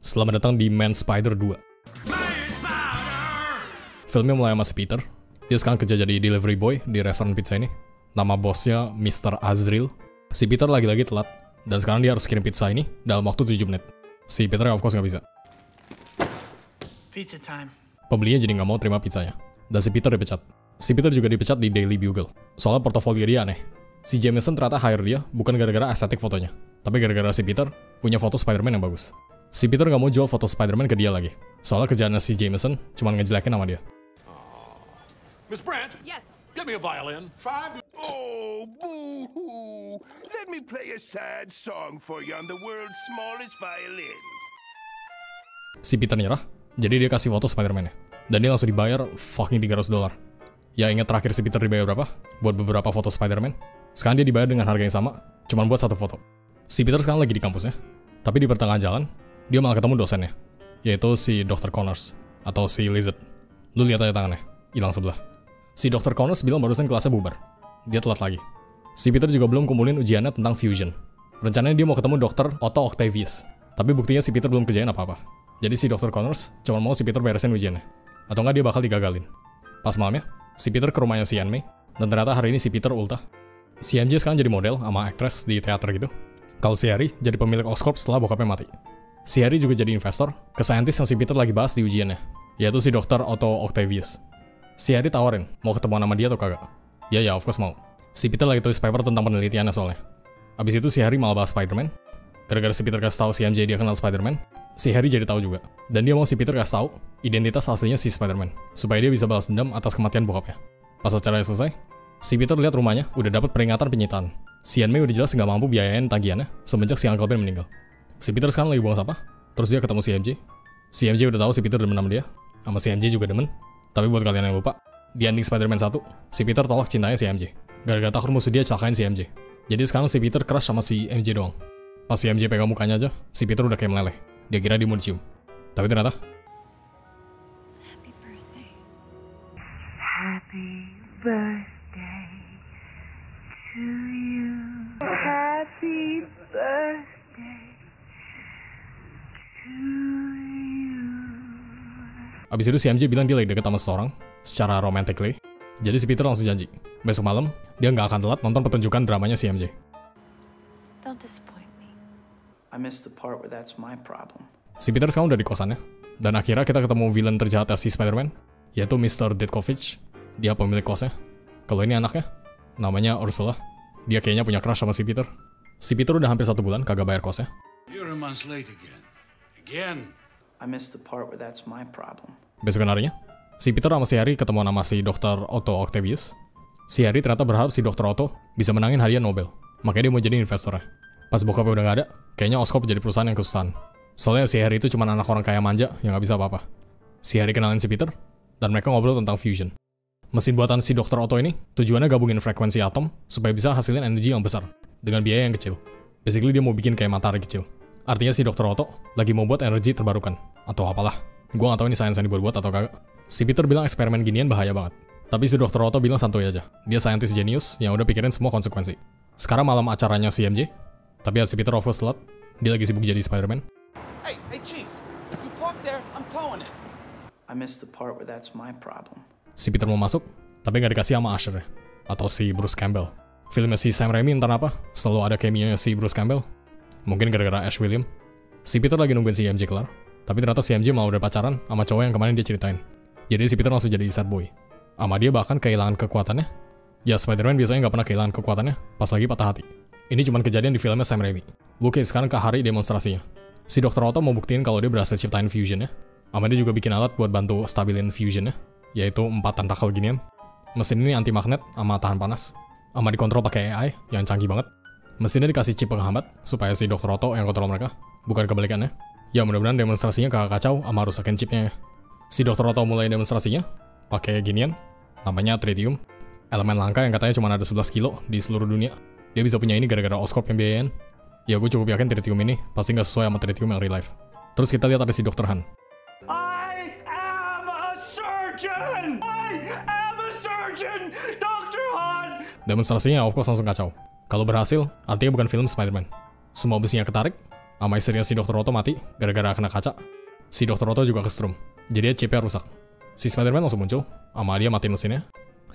Selamat datang di Man Spider 2. Filmnya mulai sama si Peter. Dia sekarang kerja jadi delivery boy di restoran pizza ini. Nama bosnya Mr. Azrael. Si Peter lagi-lagi telat, dan sekarang dia harus kirim pizza ini dalam waktu 7 menit. Si Peter of course nggak bisa. Pizza time. Pembelinya jadi nggak mau terima pizzanya, dan si Peter dipecat. Si Peter juga dipecat di Daily Bugle. Soalnya portofolio dia aneh. Si Jameson ternyata hire dia bukan gara-gara estetik fotonya, tapi gara-gara si Peter punya foto Spider-Man yang bagus. Si Peter nggak mau jual foto Spider-Man ke dia lagi. Soalnya kerjaannya si Jameson cuma ngejelekin nama dia. Miss Brandt? Yes. Get me a violin. Oh, boo-hoo! Let me play a sad song for you on the world's smallest violin. Si Peter nyerah, jadi dia kasih foto Spider-Man-nya. Dan dia langsung dibayar fucking $300. Ya ingat terakhir si Peter dibayar berapa? Buat beberapa foto Spider-Man. Sekarang dia dibayar dengan harga yang sama, cuma buat satu foto. Si Peter sekarang lagi di kampusnya, tapi di pertengahan jalan, dia malah ketemu dosennya, yaitu si Dr. Connors, atau si Lizard. Lu lihat aja tangannya, hilang sebelah. Si Dr. Connors bilang barusan kelasnya bubar. Dia telat lagi. Si Peter juga belum kumpulin ujiannya tentang fusion. Rencananya dia mau ketemu Dr. Otto Octavius, tapi buktinya si Peter belum kerjain apa-apa. Jadi si Dr. Connors cuma mau si Peter beresin ujiannya, atau nggak dia bakal digagalin. Pas malamnya, si Peter ke rumahnya si Aunt May, dan ternyata hari ini si Peter ultah. Si MJ sekarang jadi model sama aktris di teater gitu. Kalau si Harry jadi pemilik Oscorp setelah bokapnya mati. Si Harry juga jadi investor ke saintis yang si Peter lagi bahas di ujiannya, yaitu si Dr. Otto Octavius. Si Harry tawarin, mau ketemu sama dia atau kagak? Ya, of course mau. Si Peter lagi tulis paper tentang penelitiannya soalnya. Abis itu si Harry malah bahas Spider-Man. Gara-gara si Peter kasih tahu si MJ dia kenal Spider-Man, si Harry jadi tahu juga. Dan dia mau si Peter kasih tahu identitas aslinya si Spider-Man, supaya dia bisa balas dendam atas kematian bokapnya. Pas acaranya selesai, si Peter lihat rumahnya udah dapat peringatan penyitaan. Si Aunt May udah jelas nggak mampu biayain tagihannya semenjak si Uncle Ben meninggal. Si Peter sekarang lagi buang sampah, terus dia ketemu si MJ. Si MJ udah tahu si Peter demen sama dia, sama si MJ juga demen. Tapi buat kalian yang lupa, di ending Spider-Man 1, si Peter tolak cintanya si MJ. Gara-gara takut musuh dia celakain si MJ. Jadi sekarang si Peter crush sama si MJ doang. Pas si MJ pegang mukanya aja, si Peter udah kayak meleleh. Dia kira dia mau dicium. Tapi ternyata... Happy birthday. Happy birthday to you. Happy birthday to you. Abis itu si MJ bilang dia lagi deket sama seseorang, secara romantically. Jadi si Peter langsung janji, besok malam, dia nggak akan telat nonton pertunjukan dramanya si MJ. Don't disappoint me. I missed the part where that's my problem. Si Peter sekarang udah di kosannya, dan akhirnya kita ketemu villain terjahat si Spider-Man, yaitu Mr. Ditkovich. Dia pemilik kosnya. Kalau ini anaknya, namanya Ursula. Dia kayaknya punya crush sama si Peter. Si Peter udah hampir 1 bulan kagak bayar kosnya. You're a month late again. Again. I missed the part where that's my problem. Besokan harinya, si Peter sama si Harry ketemu sama si Dr. Otto Octavius. Si Harry ternyata berharap si Dr. Otto bisa menangin hadiah Nobel. Makanya dia mau jadi investornya. Pas bokapnya udah gak ada, kayaknya Oscorp jadi perusahaan yang kesusahan. Soalnya si Harry itu cuma anak orang kaya manja yang gak bisa apa-apa. Si Harry kenalin si Peter, dan mereka ngobrol tentang fusion. Mesin buatan si Dr. Otto ini tujuannya gabungin frekuensi atom supaya bisa hasilin energi yang besar dengan biaya yang kecil. Basically dia mau bikin kayak matahari kecil. Artinya si Dr. Otto lagi mau buat energi terbarukan atau apalah. Gua gak tahu ini sains yang dibuat-buat atau kagak. Si Peter bilang eksperimen ginian bahaya banget. Tapi si Dr. Otto bilang santuy aja. Dia saintis jenius yang udah pikirin semua konsekuensi. Sekarang malam acaranya si MJ, tapi si Peter of course telat. Dia lagi sibuk jadi Spider-Man. Hey, Chief, you park there, I'm towing it. I missed the part where that's my problem. Si Peter mau masuk, tapi nggak dikasih sama Usher atau si Bruce Campbell. Filmnya si Sam Raimi entah apa, selalu ada cameo-nya si Bruce Campbell. Mungkin gara-gara Ash William. Si Peter lagi nungguin si MJ kelar, tapi ternyata si MJ mau udah pacaran sama cowok yang kemarin dia ceritain. Jadi si Peter langsung jadi sad boy. Sama dia bahkan kehilangan kekuatannya. Ya Spider-Man biasanya nggak pernah kehilangan kekuatannya pas lagi patah hati. Ini cuma kejadian di filmnya Sam Raimi. Oke, sekarang ke hari demonstrasinya. Si Dr. Otto mau buktiin kalau dia berhasil ciptain fusionnya. Sama dia juga bikin alat buat bantu stabilin fusionnya, yaitu 4 tentakel ginian. Mesin ini anti magnet sama tahan panas. Sama dikontrol pakai AI yang canggih banget. Mesinnya dikasih chip penghambat supaya si Dr. Otto yang kontrol mereka, bukan kebalikannya. Ya mudah-mudahan demonstrasinya kagak kacau sama rusakin chipnya. Si Dr. Otto mulai demonstrasinya pakai ginian, namanya tritium. Elemen langka yang katanya cuma ada 11 kilo di seluruh dunia. Dia bisa punya ini gara-gara Oscorp yang biayain. Ya gue cukup yakin tritium ini pasti nggak sesuai sama tritium yang real life. Terus kita lihat ada si Dr. Han. I am a surgeon! I am a surgeon! Dr. Han! Demonstrasinya of course langsung kacau. Kalau berhasil, artinya bukan film Spider-Man. Semua besinya ketarik, Sama istrinya si Dr. Otto mati gara-gara kena kaca. Si Dr. Otto juga kestrum, jadi chipnya rusak. Si Spider-Man langsung muncul, sama dia matiin mesinnya.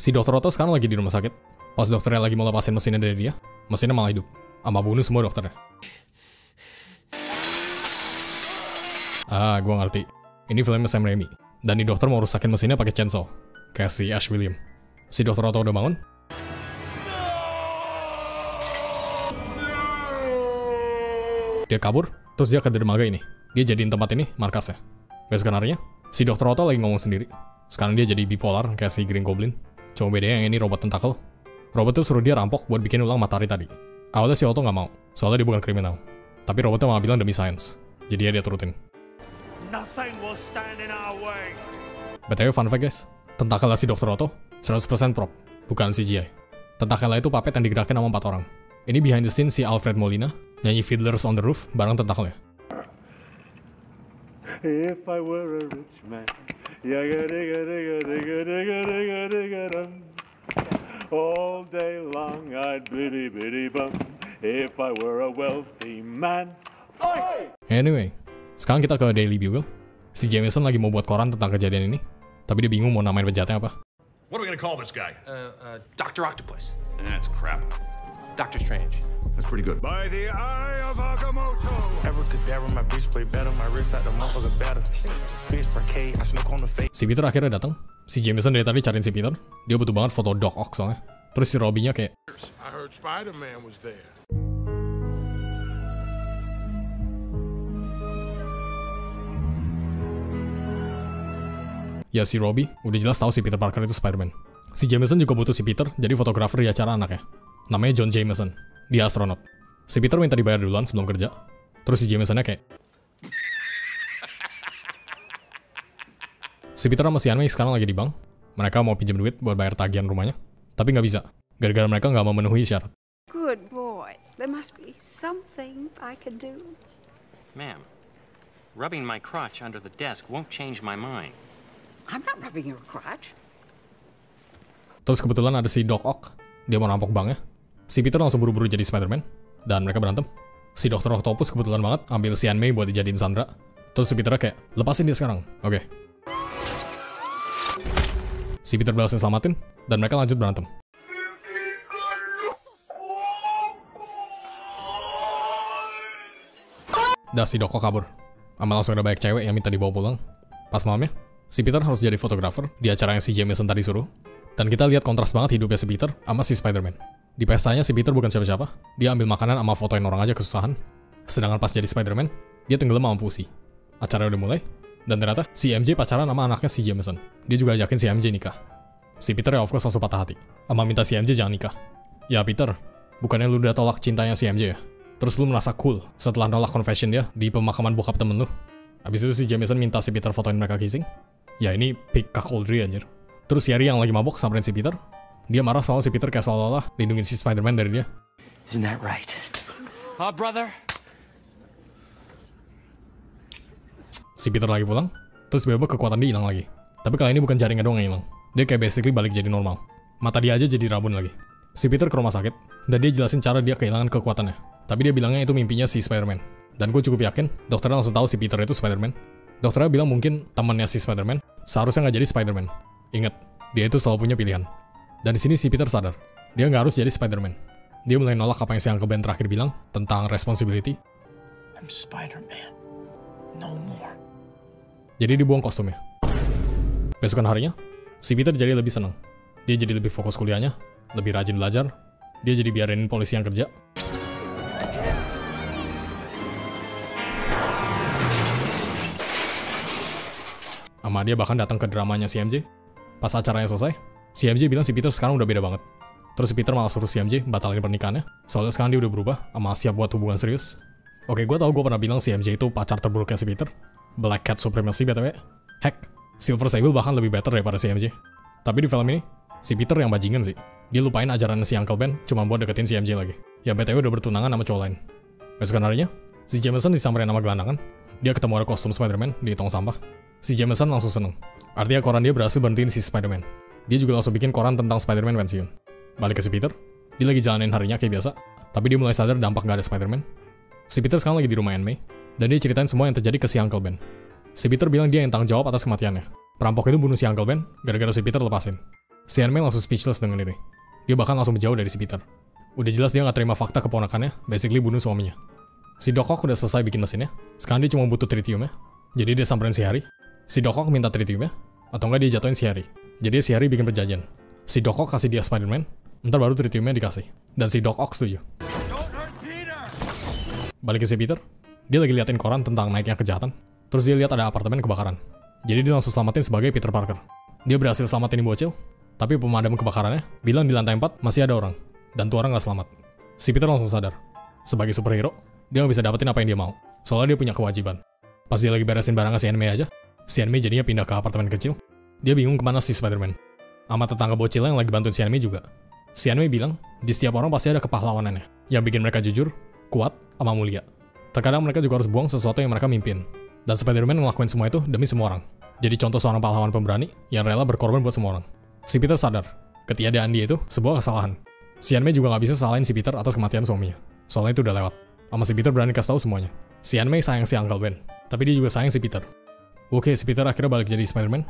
Si Dr. Otto sekarang lagi di rumah sakit. Pas dokternya lagi mau lepasin mesinnya dari dia, mesinnya malah hidup. Sama bunuh semua dokternya. Ah, gue ngerti. Ini filmnya Sam Raimi. Dan di dokter mau rusakin mesinnya pakai chainsaw. Kayak si Ash William. Si Dr. Otto udah bangun. Dia kabur, terus dia ke dermaga ini. Dia jadiin tempat ini markasnya. Besokan harinya, si Dr. Otto lagi ngomong sendiri. Sekarang dia jadi bipolar kayak si Green Goblin. Cuma bedanya yang ini robot tentakel. Robot tuh suruh dia rampok buat bikin ulang matahari tadi. Awalnya si Otto nggak mau, soalnya dia bukan kriminal. Tapi robotnya malah bilang demi sains. Jadi dia turutin. BTW fun fact guys, tentakelnya si Dr. Otto 100% prop, bukan CGI. Tentakelnya itu puppet yang digerakin sama 4 orang. Ini behind the scene si Alfred Molina nyanyi Fiddlers on the Roof bareng tentakelnya. If I were a rich man, all day long I'd biddy biddy bum. If I were a wealthy man. Anyway, sekarang kita ke Daily Bugle. Si Jameson lagi mau buat koran tentang kejadian ini, tapi dia bingung mau namain penjahatnya apa. What are we gonna call this guy? Dr. Octopus. That's crap. Doctor Strange. That's pretty good. By the eye of Agamotto. Abracadabra, my bitch way better. My wrist out the motherfucker better. Bitch parquet, I snook on the face. Si Peter akhirnya datang. Si Jameson dari tadi cariin si Peter. Dia butuh banget foto Doc Ock soalnya. Terus si Robby-nya kayak, I heard Spider-Man was there. ya si Robby udah jelas tahu si Peter Parker itu Spider-Man. Si Jameson juga butuh si Peter jadi fotografer di acara anaknya. Namanya John Jameson. Dia astronot. Si Peter minta dibayar duluan sebelum kerja. Terus si Jamesonnya kayak... Si Peter sama si Anne sekarang lagi di bank. Mereka mau pinjam duit buat bayar tagihan rumahnya. Tapi nggak bisa. Gara-gara mereka nggak memenuhi syarat. Good boy. There must be something I can do. Ma'am, rubbing my crotch under the desk won't change my mind. I'm not rubbing your crotch. Terus kebetulan ada si Doc Ock. Dia mau rampok banknya. Si Peter langsung buru-buru jadi Spider-Man. Dan mereka berantem. Si Dr. Octopus kebetulan banget ambil si Aunt May buat dijadiin Sandra. Terus si Peter kayak, lepasin dia sekarang. Oke. Si Peter berhasil selamatin. Dan mereka lanjut berantem. Dah si Doc Ock kabur. Sama langsung ada banyak cewek yang minta dibawa pulang. Pas malamnya, si Peter harus jadi fotografer di acara yang si Jameson tadi suruh. Dan kita lihat kontras banget hidupnya si Peter sama si Spider-Man. Di pestanya si Peter bukan siapa-siapa. Dia ambil makanan sama fotoin orang aja kesusahan. Sedangkan pas jadi Spider-Man, dia tenggelam sama pusi. Acara udah mulai. Dan ternyata si MJ pacaran sama anaknya si Jameson. Dia juga ajakin si MJ nikah. Si Peter ya of course langsung patah hati. Sama minta si MJ jangan nikah. Ya Peter, bukannya lu udah tolak cintanya si MJ ya? Terus lu merasa cool setelah nolak confession dia di pemakaman bokap temen lu. Abis itu si Jameson minta si Peter fotoin mereka kissing. Ya ini pick cuckoldry anjir. Terus si Harry yang lagi mabok samperin si Peter. Dia marah soal si Peter kayak seolah-olah lindungin si Spider-Man dari dia. Isn't that right? Brother? Si Peter lagi pulang, terus tiba-tiba kekuatan dia hilang lagi. Tapi kali ini bukan jaringan doang yang hilang. Dia kayak basically balik jadi normal. Mata dia aja jadi rabun lagi. Si Peter ke rumah sakit, dan dia jelasin cara dia kehilangan kekuatannya. Tapi dia bilangnya itu mimpinya si Spider-Man. Dan gue cukup yakin, dokternya langsung tahu si Peter itu Spider-Man. Dokternya bilang mungkin temannya si Spider-Man seharusnya nggak jadi Spider-Man. Ingat, dia itu selalu punya pilihan. Dan di sini si Peter sadar, dia nggak harus jadi Spider-Man. Dia mulai nolak apa yang si Uncle Ben terakhir bilang tentang responsibility. I'm Spider-Man. No more. Jadi dibuang kostumnya. Besokan harinya, si Peter jadi lebih senang. Dia jadi lebih fokus kuliahnya, lebih rajin belajar. Dia jadi biarin polisi yang kerja. Sama dia bahkan datang ke dramanya si MJ. Pas acaranya selesai, si MJ bilang si Peter sekarang udah beda banget. Terus si Peter malah suruh si MJ batalin pernikahannya. Soalnya sekarang dia udah berubah, sama siap buat hubungan serius. Oke, gue tau gue pernah bilang si MJ itu pacar terburuknya si Peter. Black Cat Supremacy BTW. Heck, Silver Sable bahkan lebih better daripada si MJ. Tapi di film ini, si Peter yang bajingan sih. Dia lupain ajaran si Uncle Ben cuma buat deketin si MJ lagi. Yang BTW udah bertunangan sama cowok lain. Besokan harinya, si Jameson disamperin sama gelandangan. Dia ketemu ada kostum Spider-Man di tong sampah. Si Jameson langsung seneng. Artinya koran dia berhasil berhentiin si Spider-Man. Dia juga langsung bikin koran tentang Spider-Man pensiun. Balik ke si Peter, dia lagi jalanin harinya kayak biasa. Tapi dia mulai sadar dampak gak ada Spider-Man. Si Peter sekarang lagi di rumah Aunt May, dan dia ceritain semua yang terjadi ke si Uncle Ben. Si Peter bilang dia yang tanggung jawab atas kematiannya. Perampok itu bunuh si Uncle Ben, gara-gara si Peter lepasin. Si Aunt May langsung speechless dengan ini. Dia bahkan langsung menjauh dari si Peter. Udah jelas dia gak terima fakta keponakannya, basically bunuh suaminya. Si Doc Ock udah selesai bikin mesinnya, sekarang dia cuma butuh tritiumnya. Jadi dia samperin si Harry. Si Doc Ock minta tritiumnya, atau enggak dia jatuhin si Harry. Jadi si Harry bikin perjanjian. Si Doc Ock kasih dia Spider-Man, ntar baru tritiumnya dikasih. Dan si Doc Ock setuju. Balik ke si Peter, dia lagi liatin koran tentang naiknya kejahatan. Terus dia lihat ada apartemen kebakaran. Jadi dia langsung selamatin sebagai Peter Parker. Dia berhasil selamatin bocil, tapi pemadam kebakarannya bilang di lantai 4 masih ada orang. Dan tuh orang gak selamat. Si Peter langsung sadar. Sebagai superhero, dia gak bisa dapetin apa yang dia mau. Soalnya dia punya kewajiban. Pas dia lagi beresin barangnya si Aunt May aja, si Aunt May jadinya pindah ke apartemen kecil. Dia bingung kemana si Spider-Man. Sama tetangga bocilnya yang lagi bantuin si Aunt May juga. Si Aunt May bilang, di setiap orang pasti ada kepahlawanannya, yang bikin mereka jujur, kuat, sama mulia. Terkadang mereka juga harus buang sesuatu yang mereka mimpin. Dan Spider-Man ngelakuin semua itu demi semua orang. Jadi contoh seorang pahlawan pemberani yang rela berkorban buat semua orang. Si Peter sadar, ketiadaan dia itu sebuah kesalahan. Si Aunt May juga gak bisa salahin si Peter atas kematian suaminya. Soalnya itu udah lewat. Sama si Peter berani kasih tahu semuanya. Si Aunt May sayang si Uncle Ben, tapi dia juga sayang si Peter. Oke, si Peter akhirnya balik jadi Spider-Man.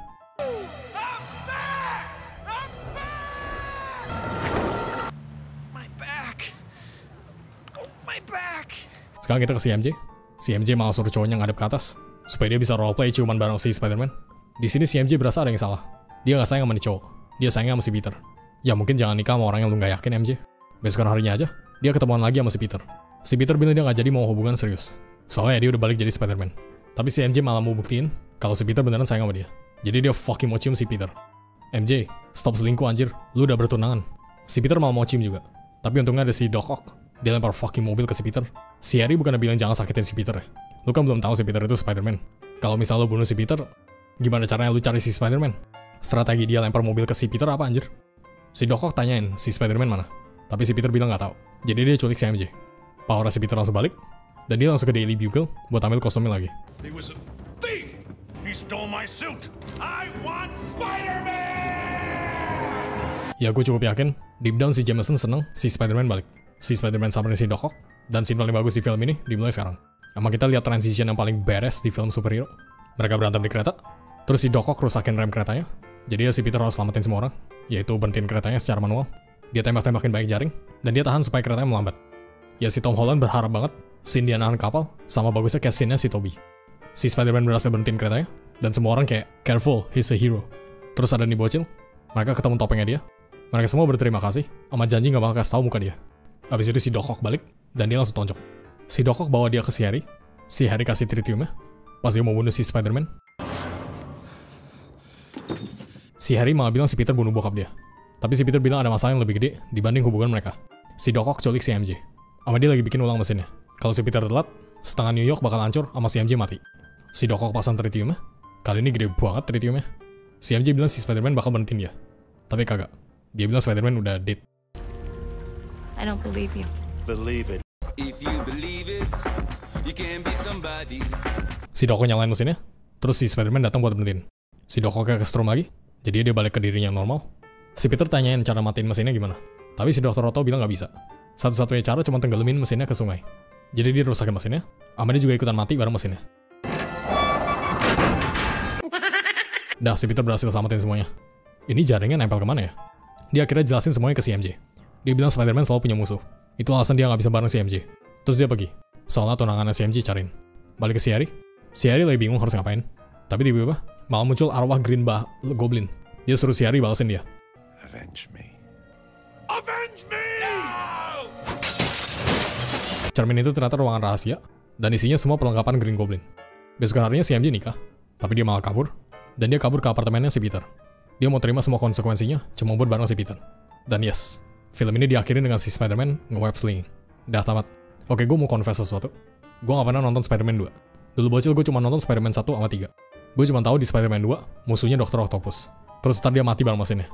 Sekarang kita ke si MJ. Si MJ malah suruh cowoknya ngadep ke atas, supaya dia bisa roleplay ciuman bareng si Spider-Man. Di sini si MJ berasa ada yang salah. Dia gak sayang sama nih cowok, dia sayang sama si Peter. Ya mungkin jangan nikah sama orang yang lu gak yakin MJ. Besokan harinya aja, dia ketemuan lagi sama si Peter. Si Peter bilang dia gak jadi mau hubungan serius. Soalnya dia udah balik jadi Spider-Man. Tapi si MJ malah mau buktiin kalau si Peter beneran sayang sama dia. Jadi dia fucking mau cium si Peter. MJ, stop selingkuh anjir, lu udah bertunangan. Si Peter malah mau cium juga. Tapi untungnya ada si Doc Ock. Dia lempar fucking mobil ke si Peter. Si Harry bukannya bilang jangan sakitin si Peter ya. Lu kan belum tahu si Peter itu Spider-Man. Kalau misal lu bunuh si Peter, gimana caranya lu cari si Spider-Man? Strategi dia lempar mobil ke si Peter apa anjir? Si Doc Ock tanyain si Spider-Man mana. Tapi si Peter bilang gak tahu. Jadi dia culik si MJ. Power si Peter langsung balik, dan dia langsung ke Daily Bugle buat ambil kostumnya lagi. He was a thief! He stole my suit! I want Spider-Man! Ya gue cukup yakin, deep down si Jameson seneng si Spider-Man balik. Si Spider-Man samperin si Doc Ock, dan scene paling bagus di film ini dimulai sekarang. Sama kita lihat transition yang paling beres di film superhero. Mereka berantem di kereta, terus si Doc Ock rusakin rem keretanya. Jadi ya si Peter harus selamatin semua orang, yaitu berhentiin keretanya secara manual. Dia tembak-tembakin banyak jaring, dan dia tahan supaya keretanya melambat. Ya si Tom Holland berharap banget scene dia nahan kapal sama bagusnya kayak scene-nya si Tobey. Si Spider-Man berhasil berhentiin keretanya, dan semua orang kayak, careful, he's a hero. Terus ada nih bocil, mereka ketemu topengnya dia. Mereka semua berterima kasih, sama janji gak bakal kasih tau muka dia. Abis itu si Doc Ock balik, dan dia langsung tonjok. Si Doc Ock bawa dia ke si Harry kasih tritiumnya, pas dia mau bunuh si Spider-Man. Si Harry malah bilang si Peter bunuh bokap dia. Tapi si Peter bilang ada masalah yang lebih gede dibanding hubungan mereka. Si Doc Ock culik si MJ. Sama dia lagi bikin ulang mesinnya. Kalau si Peter telat, setengah New York bakal hancur sama si MJ mati. Si Doc Ock pasang tritiumnya. Kali ini gede banget tritiumnya. Si MJ bilang si Spider-Man bakal berhentiin dia. Tapi kagak. Dia bilang Spider-Man udah dead. I don't believe you. Believe it. If you believe it, you can be somebody. Si Doc Ock nyalain mesinnya, terus si Spider-Man datang buat berhentiin. Si Doc Ock ke strom lagi, jadi dia balik ke dirinya yang normal. Si Peter tanyain cara matiin mesinnya gimana. Tapi si Dr. Otto bilang gak bisa. Satu-satunya cara cuma tenggelamin mesinnya ke sungai. Jadi dia rusakin mesinnya, sama dia juga ikutan mati bareng mesinnya. Dah, si Peter berhasil selamatin semuanya. Ini jaringnya nempel kemana ya? Dia akhirnya jelasin semuanya ke si MJ. Dia bilang Spider-Man selalu punya musuh. Itu alasan dia gak bisa bareng si MJ. Terus dia pergi. Soalnya tunangannya si MJ cariin. Balik ke si Harry. Si Harry lagi bingung harus ngapain. Tapi tiba-tiba malah muncul arwah Green Goblin. Dia suruh si Harry balesin dia. Avenge me. Avenge me! No! Cermin itu ternyata ruangan rahasia, dan isinya semua perlengkapan Green Goblin. Besokan harinya si MJ nikah, tapi dia malah kabur, dan dia kabur ke apartemennya si Peter. Dia mau terima semua konsekuensinya, cuma buat bareng si Peter. Dan yes, film ini diakhiri dengan si Spider-Man nge-web slinging. Dah tamat. Oke, gue mau confess sesuatu. Gue gak pernah nonton Spider-Man 2. Dulu bocil gue cuma nonton Spider-Man 1 sama 3. Gue cuma tahu di Spider-Man 2, musuhnya Dr. Octopus. Terus ntar dia mati bareng mesinnya.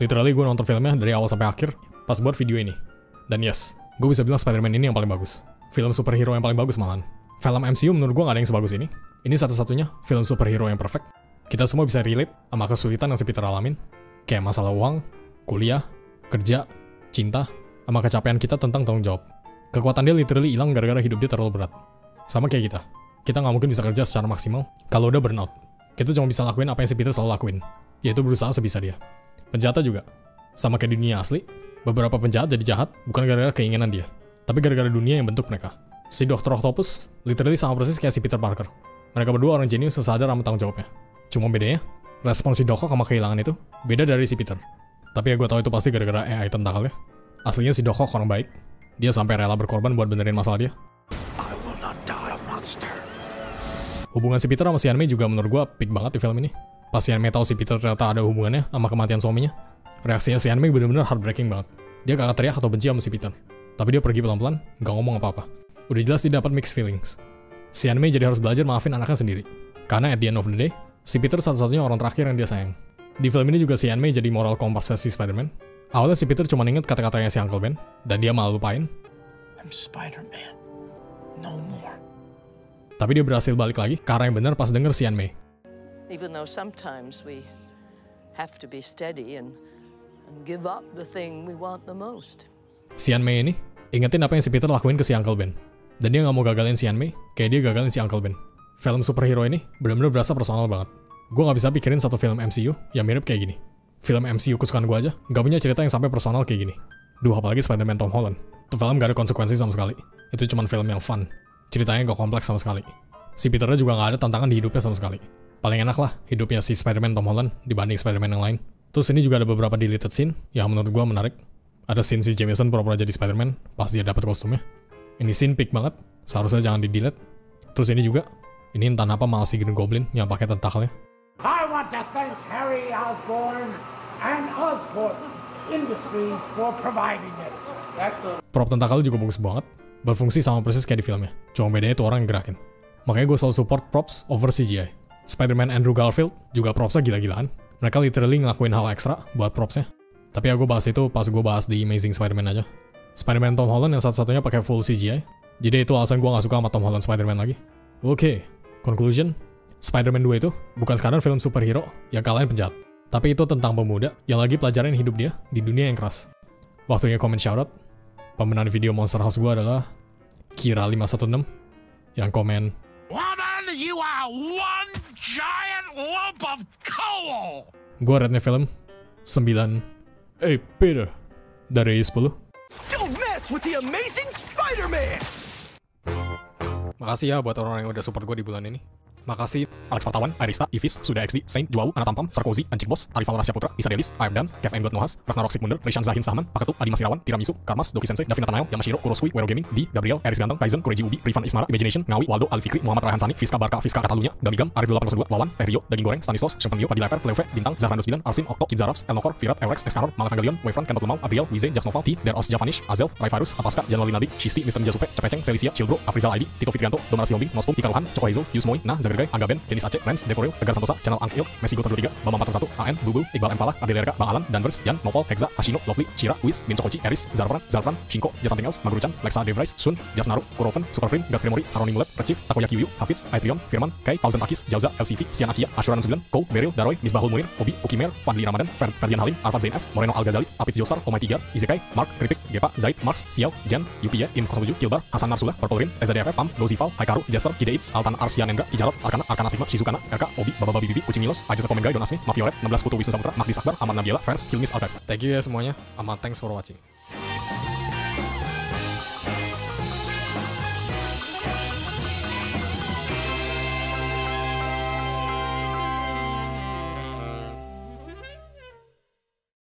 Literally gue nonton filmnya dari awal sampai akhir, pas buat video ini. Dan yes, gue bisa bilang Spider-Man ini yang paling bagus. Film superhero yang paling bagus malahan. Film MCU menurut gue gak ada yang sebagus ini. Ini satu-satunya film superhero yang perfect. Kita semua bisa relate sama kesulitan yang si Peter alamin. Kayak masalah uang, kuliah, kerja, cinta, sama kecapean kita tentang tanggung jawab. Kekuatan dia literally hilang gara-gara hidup dia terlalu berat. Sama kayak kita. Kita nggak mungkin bisa kerja secara maksimal kalau udah burnout. Kita cuma bisa lakuin apa yang si Peter selalu lakuin, yaitu berusaha sebisa dia. Penjahatnya juga. Sama kayak di dunia asli, beberapa penjahat jadi jahat bukan gara-gara keinginan dia, tapi gara-gara dunia yang bentuk mereka. Si Dr. Octopus literally sama persis kayak si Peter Parker. Mereka berdua orang jenius yang sadar sama tanggung jawabnya. Cuma bedanya, respon si Doc Ock sama kehilangan itu beda dari si Peter. Tapi ya gue tahu itu pasti gara-gara AI tentakelnya. Aslinya si Doc Ock orang baik. Dia sampai rela berkorban buat benerin masalah dia. I will not die a monster. Hubungan si Peter sama si Anne juga menurut gue peak banget di film ini. Pas si Anne tahu si Peter ternyata ada hubungannya sama kematian suaminya, reaksinya si Anne bener-bener heartbreaking banget. Dia kagak teriak atau benci sama si Peter. Tapi dia pergi pelan-pelan, gak ngomong apa-apa. Udah jelas dia dapat mixed feelings. Si Anne jadi harus belajar maafin anaknya sendiri. Karena at the end of the day, si Peter satu-satunya orang terakhir yang dia sayang. Di film ini juga si Anne jadi moral kompasnya si Spider-Man. Awalnya si Peter cuma inget kata-katanya si Uncle Ben, dan dia malah lupain. I'm Spider-Man. No more. Tapi dia berhasil balik lagi ke arah yang benar pas denger si Anne May. Even though sometimes we have to be steady and give up the thing we want the most. Si Anne May ini ingetin apa yang si Peter lakuin ke si Uncle Ben. Dan dia nggak mau gagalin si Anne May kayak dia gagalin si Uncle Ben. Film superhero ini benar-benar berasa personal banget. Gue nggak bisa pikirin satu film MCU yang mirip kayak gini. Film MCU kesukaan gue aja nggak punya cerita yang sampai personal kayak gini. Duh, apalagi Spider-Man Tom Holland. Itu film gak ada konsekuensi sama sekali. Itu cuma film yang fun. Ceritanya gak kompleks sama sekali. Si Peternya juga gak ada tantangan di hidupnya sama sekali. Paling enak lah hidupnya si Spider-Man Tom Holland dibanding Spider-Man yang lain. Terus ini juga ada beberapa deleted scene yang menurut gue menarik. Ada scene si Jameson pura-pura jadi Spider-Man pas dia dapat kostumnya. Ini scene peak banget, seharusnya jangan di-delete. Terus ini juga, ini entah apa malah si Green Goblin yang pakai tentakelnya. I want to thank Harry Osborn and Osborn Industries for providing it. Prop tentakel juga bagus banget, berfungsi sama persis kayak di filmnya. Cuma bedanya itu orang yang gerakin. Makanya gue selalu support props over CGI. Spider-Man Andrew Garfield juga propsnya gila-gilaan. Mereka literally ngelakuin hal ekstra buat propsnya. Tapi ya gue bahas itu pas gue bahas di Amazing Spider-Man aja. Spider-Man Tom Holland yang satu-satunya pakai full CGI. Jadi itu alasan gue gak suka sama Tom Holland Spider-Man lagi. Oke, conclusion. Spider-Man 2 itu bukan sekadar film superhero yang kalahin penjahat. Tapi itu tentang pemuda yang lagi pelajarin hidup dia di dunia yang keras. Waktunya komen shoutout. Pemenang video Monster House gue adalah Kira516 yang komen, Woman, you are one giant lump of coal! gue rate-nya film 9 Peter dari 10. Don't mess with the Amazing Spider-Man! Makasih ya buat orang yang udah support gue di bulan ini. Makasih Alex Partawan, Arista, Ivis, Suda XD, Saint, Juau, Anatampam, Sarkozy, Ancik Bos, Arifal Rasya Putra, Isa Delis, Aemdan, Kev N. Nohas, Ragnarok Sigmunder, Rishan Zahin Sahman, Paketu, Adi Masirawan, Tiramisu, Karmas, Doki Sensei, Davina Tanael, Yamashiro, Kurosui, Wero Gaming, Di, Gabriel, Eris Ganteng, Kaizen, Kureji Ubi, Rifan Ismara, Imagination, Ngawi, Waldo, Alfikri, Muhammad Rayhan Sani, Fiska Barka, Fiska Katalunya, Gamigam, Arif 802, Wawan, Ferrio, Daging Goreng, Stanislas, Shempenio, Padilever, Pleuve, Bintang, Zahran 29, Arsin, Okto, Kidzarafs, Elnokor, Firat, Elrex, Eskaror, Malang Angelion, Wefran, Kentot Lumau, Abriel, Wize, Jasnoval, T, Deros Javanish, Azel, Raifarus, Apaska, Januali Nadi, Shisti, Mr. Jasupe, Cepeceng, Selisia, Childro, Afrizal ID, Tito Fitrianto, Domaras Yombing, Nostum, Ika Lohan, Coko Hazel, Yusmoy, Nah, Zagergai, Anggaben, Denis Aceh, Rens, Deforeo, Tegar Santosa, Channel Angk Il, Messi Go 123, Bambang 401, AN, Bubu, Iqbal M. Falah, Adelerka, Bang Alan, Danvers, Jan, Novel, Hexa, Hashino, Lovely, Shira, Wiz, Bin Chokochi, Eris, Zalfran, Shinko, Just Something Else, Maguruchan, Lexa, Devrice, Sun, Jasnaru, Kurofen, Superframe, Gas Kremori, Saroni Mulet, Recif, Takoyaki Yuyu, Hafiz, Aitrion, Firman, Kai, Thousand Takis, Jauza, LCV, Sian Akia, Ashura 69, Kou, Beril, Daroy, Misbahul Munir, Obi, Ukimer, Fadli Ramadan, Ferdian Halim, Arfad Zain F, Moreno Al-Ghazali, Apit Josar, Omai Tigar, Izekai, Mark, Kripik, Gepa, Zaid, Marx, Siao, Jen, Yupie, Im 07, Kilbar, Hasan Narsula, Purple Rin, SDFF, Pam, Gozifal, Haikaru, Jester, Kideits, Altan Arsian Endra, Ijarot, Arkana, Arkana Sigma, Shizukana, RK, Obi, Baba Bibi, Kucing Milos, Aja Sekomengai, Donasmi, Mafioret, 16 Putu Wisnu Saputra, Magdis Akbar, Ahmad Nabila, Fans, Kilmis Albert. Thank you ya semuanya, Ahmad, thanks for watching.